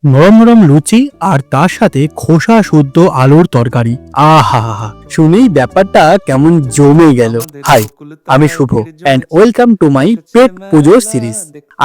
নরম নরম লুচি আর তার সাথে খোসা শুদ্ধ আলুর তরকারি। আহা, শুনেই ব্যাপারটা কেমন জমে গেল। হাই, আমি শুভ অ্যান্ড ওয়েলকাম টু মাই পেট পুজোর সিরিজ।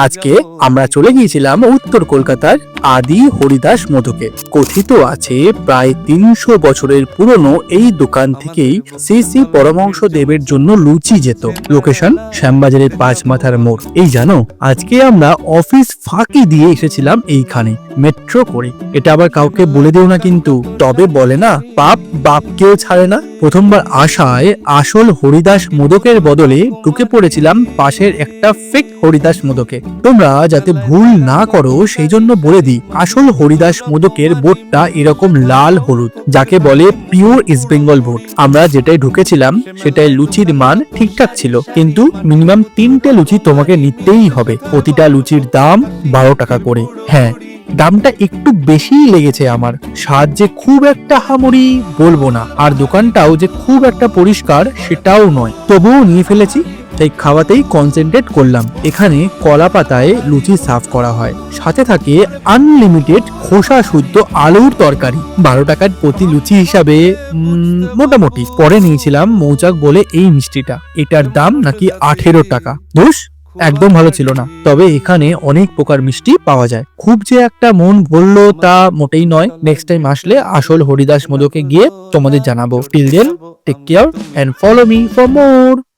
আজকে আমরা চলে গিয়েছিলাম উত্তর কলকাতার আদি হরিদাস মোদকে। কথিত আছে প্রায় ৩০০ বছরের পুরনো এই দোকান থেকেই শ্রী শ্রী পরমহংস দেবের জন্য লুচি যেত। লোকেশন শ্যামবাজারের ৫ মাথার মোড়। এই জানো, আজকে আমরা অফিস ফাঁকি দিয়ে এসেছিলাম এইখানে মেট্রো করে। এটা আবার কাউকে বলে দিও না কিন্তু। তবে বলে না, পাপ বাপকেও ছাড়ে না। প্রথমবার আসায় আসল হরিদাস মোদকের বদলে ঢুকে পড়েছিলাম পাশের একটা ফেক হরিদাস মোদকে। তোমরা যাতে ভুল না করো সেই জন্য বলে দিই, আসল হরিদাস মোদকের বোর্ডটা এরকম লাল হলুদ, যাকে বলে পিওর ইস্ট বেঙ্গল বোর্ড। আমরা যেটাই ঢুকেছিলাম সেটাই লুচির মান ঠিকঠাক ছিল, কিন্তু মিনিমাম 3টে লুচি তোমাকে নিতেই হবে। প্রতিটা লুচির দাম 12 টাকা করে। হ্যাঁ, দামটা একটু বেশিই লেগেছে আমার। স্বাদ যে খুব একটা হামরি বলবো না, আর দোকানটাও যে খুব একটা পরিষ্কার সেটাও নয়, তবুও নিয়ে ফেলেছি। তাই খাওয়াতেই কনসেন্ট্রেট করলাম। এখানে কলা পাতায় লুচি সার্ভ করা হয়, সাথে থাকে আনলিমিটেড খোসা শুদ্ধ আলুর তরকারি। 12 টাকার প্রতি লুচি হিসাবে মোটামুটি। পরে নিয়েছিলাম মৌচাক বলে এই মিষ্টিটা, এটার দাম নাকি 18 টাকা। ধুস, একদম ভালো ছিল না। তবে এখানে অনেক প্রকার মিষ্টি পাওয়া যায়, খুব যে একটা মন ভরলো তা মোটেই নয়। নেক্সট টাইম আসলে আসল হরিদাস মোদকে গিয়ে তোমাদের জানাবো। Till then, take care and follow me for more.